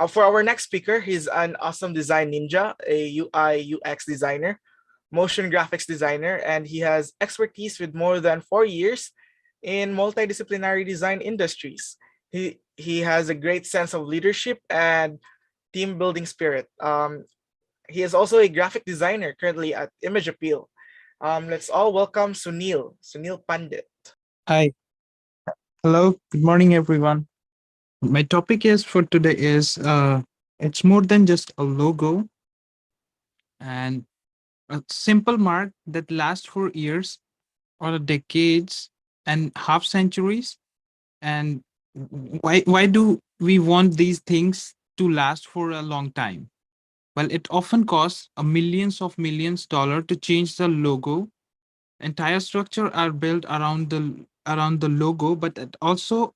For our next speaker, he's an awesome design ninja, a UI UX designer, motion graphics designer, and he has expertise with more than 4 years in multidisciplinary design industries. He has a great sense of leadership and team building spirit. He is also a graphic designer currently at ImageAppeal. Let's all welcome Sunil Pandit. Hi, hello, good morning, everyone. My topic is for today is it's more than just a logo and a simple mark that lasts for years or decades and half centuries. And why do we want these things to last for a long time? Well, it often costs a millions dollar to change the logo. Entire structure are built around the logo, but it also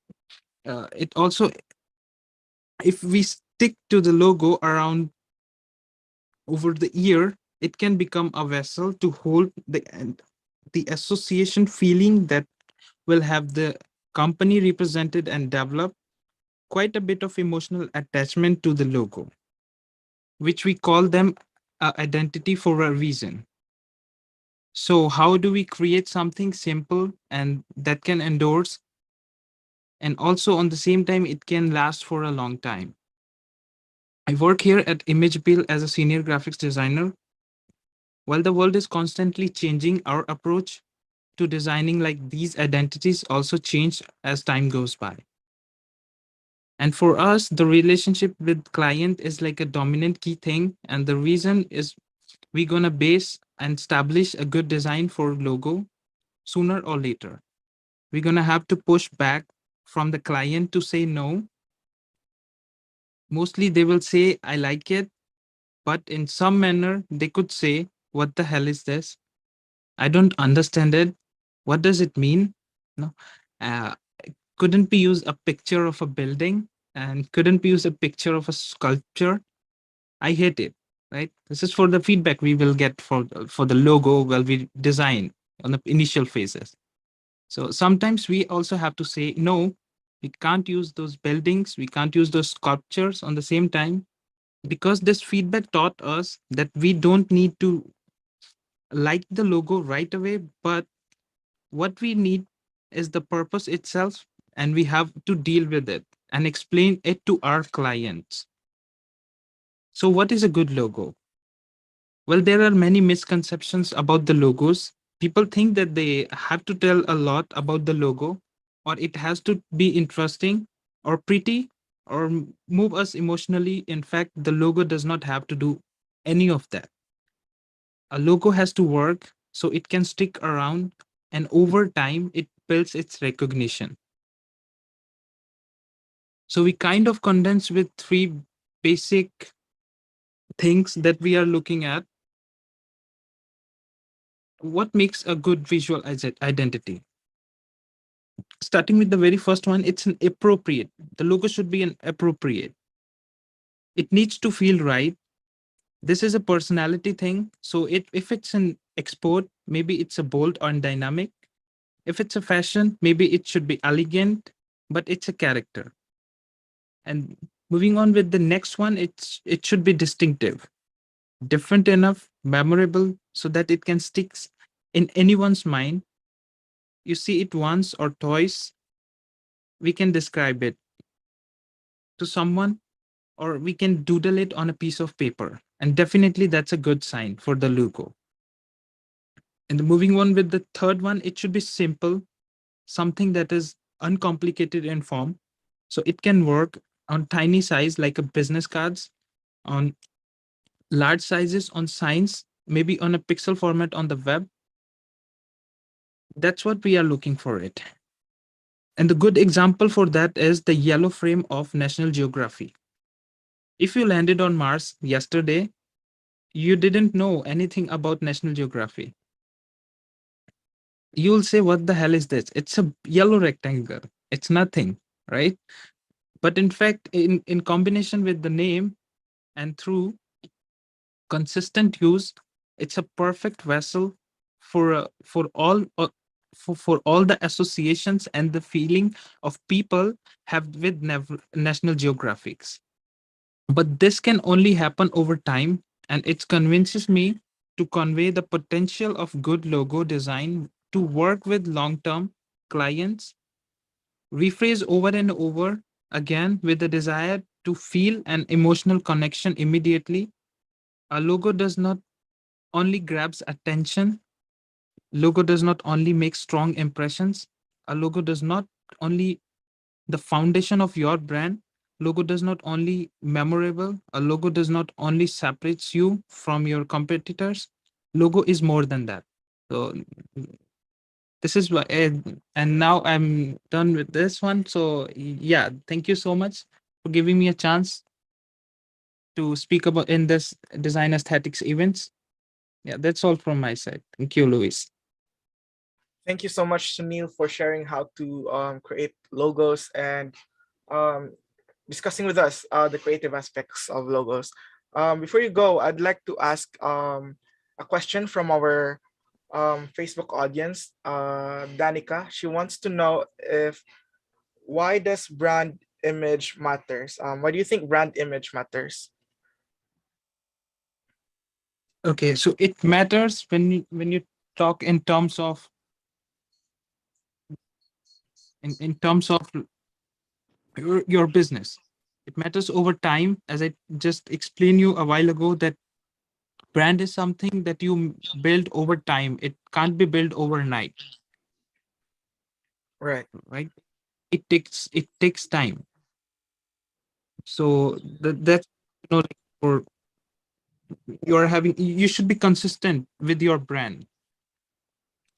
if we stick to the logo around over the year, it can become a vessel to hold the association feeling that will have the company represented and develop quite a bit of emotional attachment to the logo, which we call them identity for a reason. So how do we create something simple and that can endorse and also on the same time it can last for a long time? I work here at ImageAppeal as a senior graphics designer. While the world is constantly changing, our approach to designing like these identities also change as time goes by. And for us, the relationship with client is like a dominant key thing. And the reason is we're gonna base and establish a good design for logo sooner or later. We're gonna have to push back from the client to say no. Mostly they will say, I like it, but in some manner they could say, what the hell is this? I don't understand it. What does it mean? No, uh, couldn't we use a picture of a building and couldn't we use a picture of a sculpture? I hate it. Right. This is for the feedback we will get for the logo while we design on the initial phases. So sometimes we also have to say no. We can't use those buildings. We can't use those sculptures on the same time because this feedback taught us that we don't need to like the logo right away, but what we need is the purpose itself, and we have to deal with it and explain it to our clients. So, what is a good logo? Well, there are many misconceptions about the logos. People think that they have to tell a lot about the logo, or it has to be interesting or pretty or move us emotionally. In fact, the logo does not have to do any of that. A logo has to work so it can stick around, and over time, it builds its recognition. So we kind of condense with three basic things that we are looking at. What makes a good visual identity? Starting with the very first one, it's an appropriate. The logo should be an appropriate. It needs to feel right. This is a personality thing. So if it's an export, maybe it's a bold or dynamic. If it's a fashion, maybe it should be elegant, but it's a character. And moving on with the next one, it should be distinctive, different enough, memorable, so that it can stick in anyone's mind. You see it once or twice, we can describe it to someone, or we can doodle it on a piece of paper. And definitely that's a good sign for the logo. And moving on with the third one, it should be simple, something that is uncomplicated in form. So it can work on tiny size like a business cards, on large sizes on signs, maybe on a pixel format on the web. That's what we are looking for it. And the good example for that is the yellow frame of National Geography. If you landed on Mars yesterday, you didn't know anything about National Geography. You'll say, what the hell is this? It's a yellow rectangle. It's nothing, right? But in fact, in combination with the name and through consistent use, it's a perfect vessel for for all the associations and the feeling of people have with National Geographics. But this can only happen over time, and it convinces me to convey the potential of good logo design to work with long term clients, rephrase over and over again with the desire to feel an emotional connection immediately. A logo does not only grabs attention, logo does not only make strong impressions, a logo does not only the foundation of your brand. Logo does not only memorable, a logo does not only separates you from your competitors. Logo is more than that. So this is what, and now I'm done with this one. So yeah, thank you so much for giving me a chance to speak about in this design aesthetics events. Yeah, that's all from my side. Thank you, Luis. Thank you so much, Sunil, for sharing how to create logos and um, discussing with us the creative aspects of logos. Before you go, I'd like to ask a question from our Facebook audience, Danica. She wants to know if why does brand image matters? Why do you think brand image matters? Okay, so it matters when you talk in terms of in terms of your business. It matters over time, as I just explained you a while ago, that brand is something that you build over time. It can't be built overnight, Right. right? It takes time. So that's like for you're having, you should be consistent with your brand.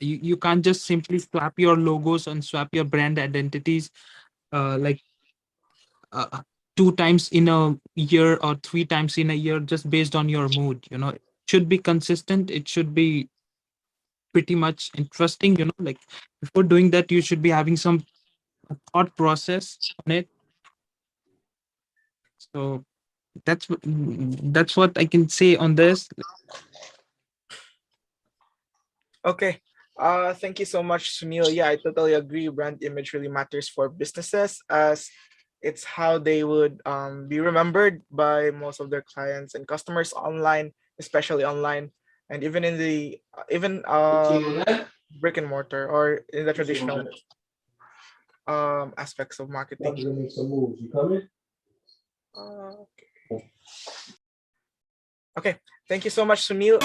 You can't just simply swap your logos and swap your brand identities like uh, two times in a year or three times in a year just based on your mood. It should be consistent. It should be pretty much interesting. Like before doing that, you should be having some thought process on it. So that's what I can say on this. Okay. Thank you so much, Sunil. Yeah, I totally agree. Brand image really matters for businesses as it's how they would be remembered by most of their clients and customers online, especially online, and even in the even brick and mortar or in the traditional aspects of marketing. Okay. Okay. Thank you so much, Sunil.